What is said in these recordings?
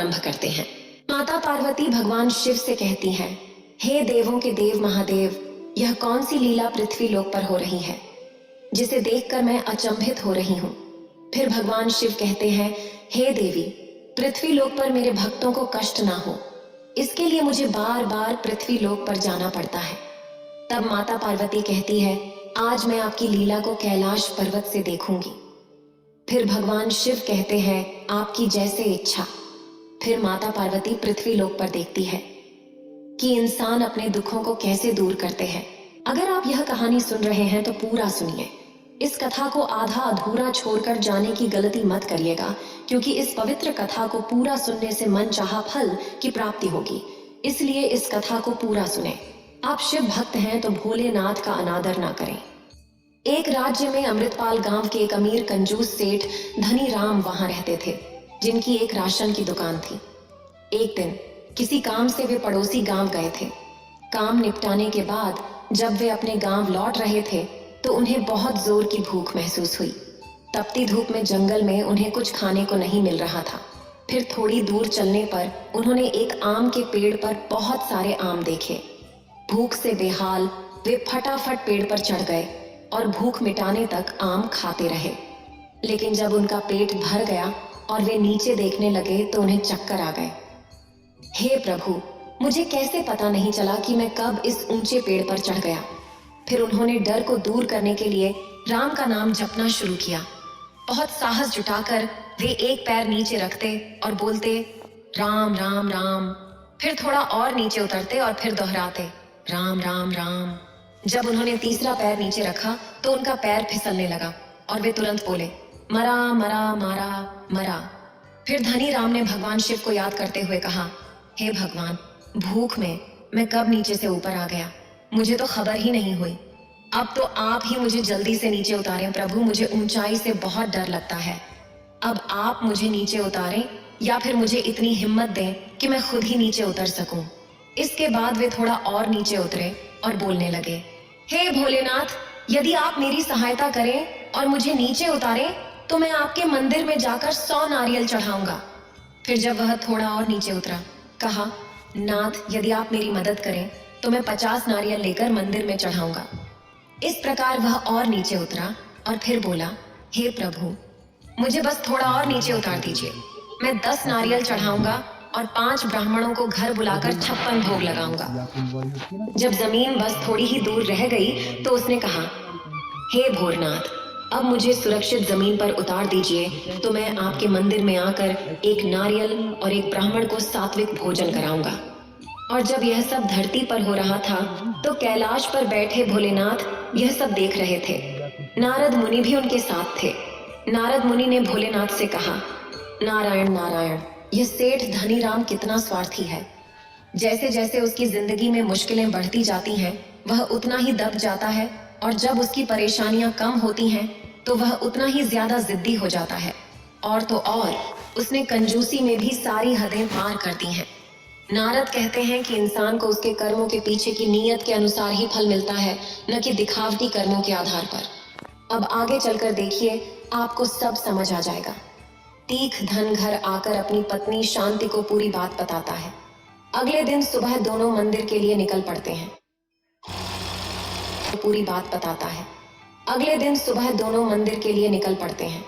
आरंभ करते हैं। माता पार्वती भगवान शिव से कहती हैं, हे देवों के देव महादेव, यह कौन सी लीला पृथ्वी लोक पर हो रही है जिसे देखकर मैं अचंभित हो रही हूँ। फिर भगवान शिव कहते हैं, हे देवी, पृथ्वी लोक पर मेरे भक्तों को कष्ट ना हो, इसके लिए मुझे बार बार पृथ्वी लोक पर जाना पड़ता है। तब माता पार्वती कहती है, आज मैं आपकी लीला को कैलाश पर्वत से देखूंगी। फिर भगवान शिव कहते हैं, आपकी जैसे इच्छा। फिर माता पार्वती पृथ्वी लोक पर देखती है कि इंसान अपने दुखों को कैसे दूर करते हैं। अगर आप यह कहानी सुन रहे हैं तो पूरा सुनिए। इस कथा को आधा अधूरा छोड़कर जाने की गलती मत करिएगा, क्योंकि इस पवित्र कथा को पूरा सुनने से मन चाहा फल की प्राप्ति होगी। इसलिए इस कथा को पूरा सुने। आप शिव भक्त हैं तो भोलेनाथ का अनादर ना करें। एक राज्य में अमृतपाल गांव के एक अमीर कंजूस सेठ धनी राम वहां रहते थे, जिनकी एक राशन की दुकान थी। एक दिन किसी काम से वे पड़ोसी गांव गए थे। काम निपटाने के बाद जब वे अपने गांव लौट रहे थे तो उन्हें बहुत जोर की भूख महसूस हुई। तपती धूप में जंगल में उन्हें कुछ खाने को नहीं मिल रहा था। फिर थोड़ी दूर चलने पर उन्होंने एक आम के पेड़ पर बहुत सारे आम देखे। भूख से बेहाल वे फटाफट पेड़ पर चढ़ गए और भूख मिटाने तक आम खाते रहे। लेकिन जब उनका पेट भर गया और वे नीचे देखने लगे तो उन्हें चक्कर आ गए। हे प्रभु, मुझे कैसे पता नहीं चला कि मैं कब इस ऊंचे पेड़ पर चढ़ गया। फिर उन्होंने डर को दूर करने के लिए राम का नाम जपना शुरू किया। बहुत साहस जुटाकर वे एक पैर नीचे रखते और बोलते, राम राम राम। फिर थोड़ा और नीचे उतरते और फिर दोहराते, राम राम राम। जब उन्होंने तीसरा पैर नीचे रखा तो उनका पैर फिसलने लगा और वे तुरंत बोले, मरा मरा मारा मरा। फिर धनी राम ने भगवान शिव को याद करते हुए कहा, हे भगवान, भूख में मैं कब नीचे से ऊपर आ गया, मुझे तो खबर ही नहीं हुई। अब तो आप ही मुझे जल्दी से नीचे उतारें प्रभु, मुझे ऊंचाई से बहुत डर लगता है। अब आप मुझे नीचे उतारें या फिर मुझे इतनी हिम्मत दें कि मैं खुद ही नीचे उतर सकूं। इसके बाद वे थोड़ा और नीचे उतरे और बोलने लगे, हे भोलेनाथ, यदि आप मेरी सहायता करें और मुझे नीचे उतारें तो मैं आपके मंदिर में जाकर 100 नारियल चढ़ाऊंगा। फिर जब वह थोड़ा और नीचे उतरा, कहा, नाथ, यदि आप मेरी मदद करें तो मैं 50 नारियल लेकर मंदिर में चढ़ाऊंगा। इस प्रकार वह और नीचे उतरा और फिर बोला, हे प्रभु, मुझे बस थोड़ा और नीचे उतार दीजिए। मैं 10 नारियल चढ़ाऊंगा और 5 ब्राह्मणों को घर बुलाकर 56 भोग लगाऊंगा। जब जमीन बस थोड़ी ही दूर रह गई तो उसने कहा, हे भोरनाथ, अब मुझे सुरक्षित जमीन पर उतार दीजिए तो मैं आपके मंदिर में आकर एक नारियल और एक ब्राह्मण को सात्विक भोजन कराऊंगा। और जब यह सब धरती पर हो रहा था तो कैलाश पर बैठे भोलेनाथ यह सब देख रहे थे। नारद मुनि भी उनके साथ थे। नारद मुनि ने भोलेनाथ से कहा, नारायण नारायण, यह सेठ धनी राम कितना स्वार्थी है। जैसे जैसे उसकी जिंदगी में मुश्किलें बढ़ती जाती हैं वह उतना ही दब जाता है, और जब उसकी परेशानियां कम होती हैं तो वह उतना ही ज्यादा जिद्दी हो जाता है। और तो और उसने कंजूसी में भी सारी हदें पार कर दी हैं। नारद कहते हैं कि इंसान को उसके कर्मों के पीछे की नीयत के अनुसार ही फल मिलता है, न कि दिखावटी कर्मों के आधार पर। अब आगे चलकर देखिए, आपको सब समझ आ जाएगा। तीख धन घर आकर अपनी पत्नी शांति को पूरी बात बताता है। अगले दिन सुबह दोनों मंदिर के लिए निकल पड़ते हैं। पूरी बात बताता है। अगले दिन सुबह दोनों मंदिर के लिए निकल पड़ते हैं।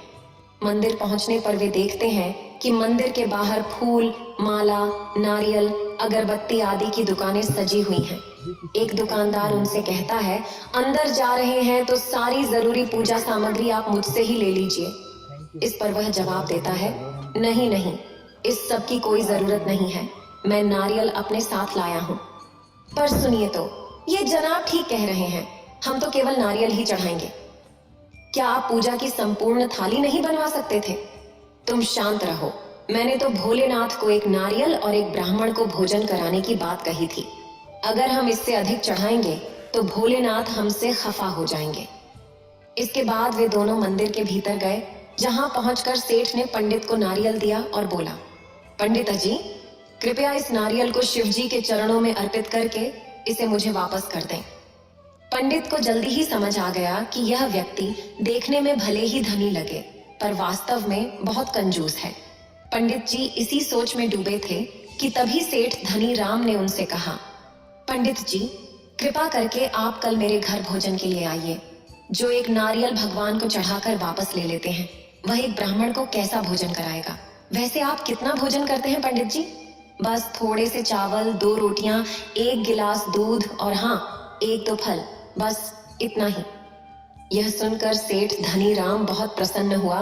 मंदिर पहुंचने पर वे देखते हैं कि मंदिर के बाहर फूल, माला, नारियल, अगरबत्ती आदि की दुकानें सजी हुई हैं। एक दुकानदार उनसे कहता है, अंदर जा रहे हैं तो सारी जरूरी पूजा सामग्री आप मुझसे ही ले लीजिए। इस पर वह जवाब देता है, नहीं नहीं, इस सब की कोई जरूरत नहीं है, मैं नारियल अपने साथ लाया हूँ। पर सुनिए तो, ये जनाब ठीक कह रहे हैं, हम तो केवल नारियल ही चढ़ाएंगे। क्या आप पूजा की संपूर्ण थाली नहीं बनवा सकते थे? तुम शांत रहो, मैंने तो भोलेनाथ को एक नारियल और एक ब्राह्मण को भोजन कराने की बात कही थी। अगर हम इससे अधिक चढ़ाएंगे तो भोलेनाथ हमसे खफा हो जाएंगे। इसके बाद वे दोनों मंदिर के भीतर गए, जहां पहुंचकर सेठ ने पंडित को नारियल दिया और बोला, पंडित जी, कृपया इस नारियल को शिव जी के चरणों में अर्पित करके इसे मुझे वापस कर दें। पंडित को जल्दी ही समझ आ गया कि यह व्यक्ति देखने में भले ही धनी लगे पर वास्तव में बहुत कंजूस है। पंडित जी इसी सोच में डूबे थे कि तभी सेठ धनी राम ने उनसे कहा, पंडित जी, कृपा करके आप कल मेरे घर भोजन के लिए आइए। जो एक नारियल भगवान को चढ़ाकर वापस ले लेते हैं, वह एक ब्राह्मण को कैसा भोजन कराएगा? वैसे आप कितना भोजन करते हैं पंडित जी? बस थोड़े से चावल, 2 रोटियां, 1 गिलास दूध और हाँ, 1-2 फल, बस इतना ही। यह सुनकर सेठ धनी राम बहुत प्रसन्न हुआ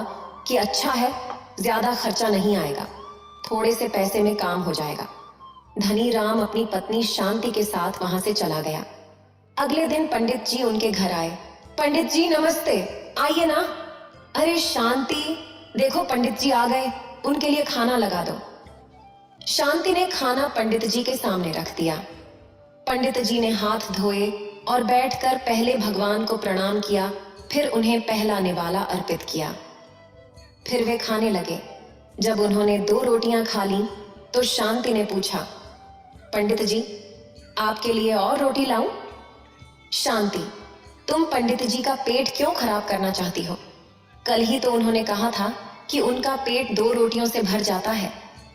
कि अच्छा है, ज्यादा खर्चा नहीं आएगा, थोड़े से पैसे में काम हो जाएगा। धनी राम अपनी पत्नी शांति के साथ वहां से चला गया। अगले दिन पंडित जी उनके घर आए। पंडित जी नमस्ते, आइए ना। अरे शांति, देखो पंडित जी आ गए, उनके लिए खाना लगा दो। शांति ने खाना पंडित जी के सामने रख दिया। पंडित जी ने हाथ धोए और बैठकर पहले भगवान को प्रणाम किया, फिर उन्हें पहला निवाला अर्पित किया। फिर वे खाने लगे। जब उन्होंने 2 रोटियां खा ली तो शांति ने पूछा, पंडित जी, आपके लिए और रोटी लाऊं? शांति, तुम पंडित जी का पेट क्यों खराब करना चाहती हो? कल ही तो उन्होंने कहा था कि उनका पेट 2 रोटियों से भर जाता है,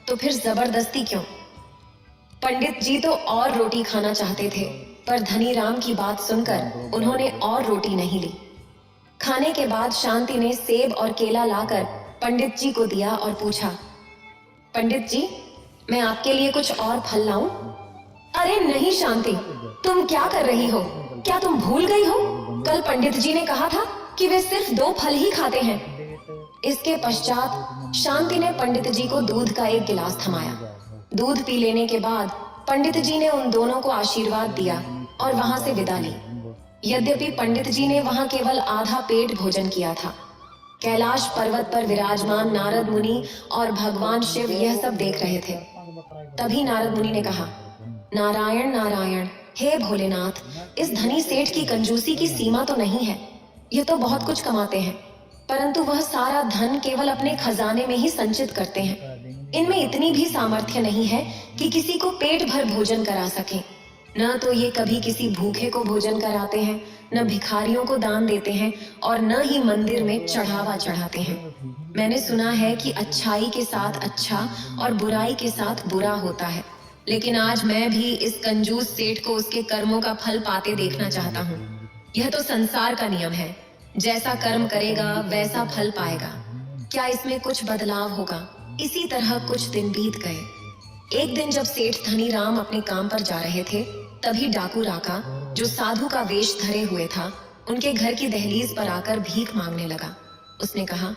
तो फिर जबरदस्ती क्यों? पंडित जी तो और रोटी खाना चाहते थे, पर धनी राम की बात सुनकर उन्होंने और रोटी नहीं ली। खाने के बाद शांति ने सेब और केला लाकर पंडित जी को दिया और पूछा, पंडित जी, मैं आपके लिए कुछ और फल लाऊं? अरे नहीं शांति, तुम क्या कर रही हो? क्या तुम भूल गई हो? कल पंडित जी ने कहा था कि वे सिर्फ 2 फल ही खाते हैं। इसके पश्चात शांति ने पंडित जी को दूध का 1 गिलास थमाया। दूध पी लेने के बाद पंडित जी ने उन दोनों को आशीर्वाद दिया और वहां से विदा ली। यद्यपि पंडित जी ने वहां केवल आधा पेट भोजन किया था। कैलाश पर्वत पर विराजमान नारद मुनि और भगवान शिव यह सब देख रहे थे। तभी नारद मुनि ने कहा, नारायण नारायण, हे भोलेनाथ, इस धनी सेठ की कंजूसी की सीमा तो नहीं है। यह तो बहुत कुछ कमाते हैं, परंतु वह सारा धन केवल अपने खजाने में ही संचित करते हैं। इनमें इतनी भी सामर्थ्य नहीं है कि किसी को पेट भर भोजन करा सके। न तो ये कभी किसी भूखे को भोजन कराते हैं, न भिखारियों को दान देते हैं और न ही मंदिर में चढ़ावा चढ़ाते हैं। मैंने सुना है कि अच्छाई के साथ अच्छा और बुराई के साथ बुरा होता है, लेकिन आज मैं भी इस कंजूस सेठ को उसके कर्मों का फल पाते देखना चाहता हूँ। यह तो संसार का नियम है, जैसा कर्म करेगा वैसा फल पाएगा। क्या इसमें कुछ बदलाव होगा? इसी तरह कुछ दिन बीत गए। एक दिन जब सेठ धनी राम अपने काम पर जा रहे थे, तभी डाकू राका, जो साधु का वेश धरे हुए था, उनके घर की दहलीज पर आकर भीख मांगने लगा। उसने कहा,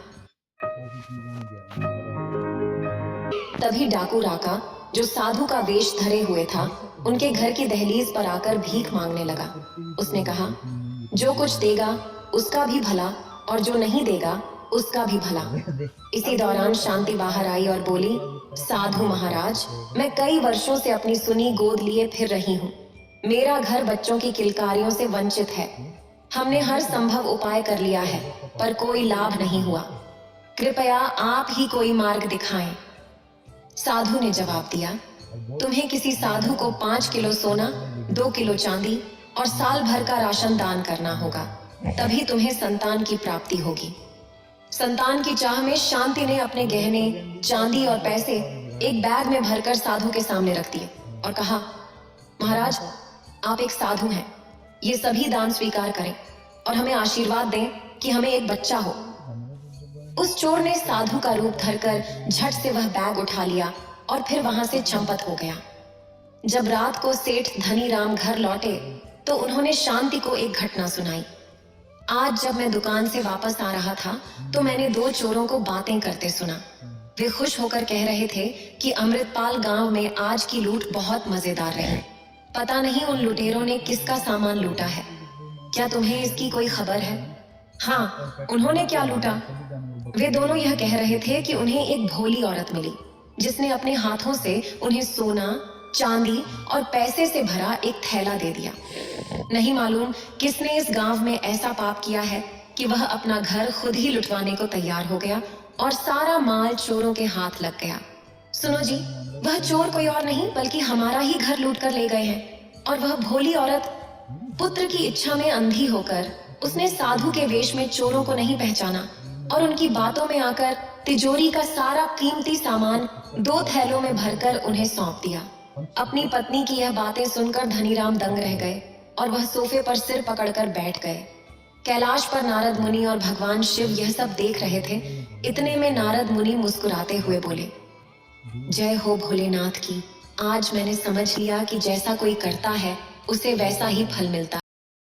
तभी डाकू राका, जो साधु का वेश धरे हुए था, उनके घर की दहलीज पर आकर भीख मांगने लगा। उसने कहा, जो कुछ देगा उसका भी भला और जो नहीं देगा उसका भी भला। इसी दौरान शांति बाहर आई और बोली, साधु महाराज, मैं कई वर्षों से अपनी सुनी गोद लिए फिर रही हूँ। मेरा घर बच्चों की किलकारियों से वंचित है। हमने हर संभव उपाय कर लिया है, पर कोई लाभ नहीं हुआ। कृपया आप ही कोई मार्ग दिखाएं। साधु ने जवाब दिया, तुम्हें किसी साधु को 5 किलो सोना, 2 किलो चांदी और साल भर का राशन दान करना होगा, तभी तुम्हें संतान की प्राप्ति होगी। संतान की चाह में शांति ने अपने गहने, चांदी और पैसे एक बैग में भरकर साधु के सामने रख दिए और कहा, महाराज, आप एक साधु हैं, ये सभी दान स्वीकार करें और हमें आशीर्वाद दें कि हमें एक बच्चा हो। उस चोर ने साधु का रूप धरकर झट से वह बैग उठा लिया और फिर वहां से चंपत हो गया। जब रात को सेठ धनी राम घर लौटे तो उन्होंने शांति को एक घटना सुनाई। आज जब मैं दुकान से वापस आ रहा था तो मैंने 2 चोरों को बातें करते सुना। वे खुश होकर कह रहे थे कि अमृतपाल गांव में आज की लूट बहुत मजेदार रही। पता नहीं उन लुटेरों ने किसका सामान लूटा है। क्या तुम्हें इसकी कोई खबर है? हाँ, उन्होंने क्या लूटा? वे दोनों यह कह रहे थे कि उन्हें एक भोली औरत मिली, जिसने अपने हाथों से उन्हें सोना, चांदी और पैसे से भरा एक थैला दे दिया। नहीं मालूम किसने इस गांव में ऐसा पाप किया है कि वह अपना घर खुद ही लुटवाने को तैयार हो गया और सारा माल चोरों के हाथ लग गया। सुनो जी, वह चोर कोई और नहीं बल्कि हमारा ही घर लूट कर ले गए हैं। और वह भोली औरत पुत्र की इच्छा में अंधी होकर उसने साधु के वेश में चोरों को नहीं पहचाना और उनकी बातों में आकर तिजोरी का सारा कीमती सामान 2 थैलों में भरकर उन्हें सौंप दिया। अपनी पत्नी की यह बातें सुनकर धनीराम दंग रह गए और वह सोफे पर सिर पकड़कर बैठ गए। कैलाश पर नारद मुनि और भगवान शिव यह सब देख रहे थे। इतने में नारद मुनि मुस्कुराते हुए बोले, जय हो भोलेनाथ की। आज मैंने समझ लिया कि जैसा कोई करता है उसे वैसा ही फल मिलता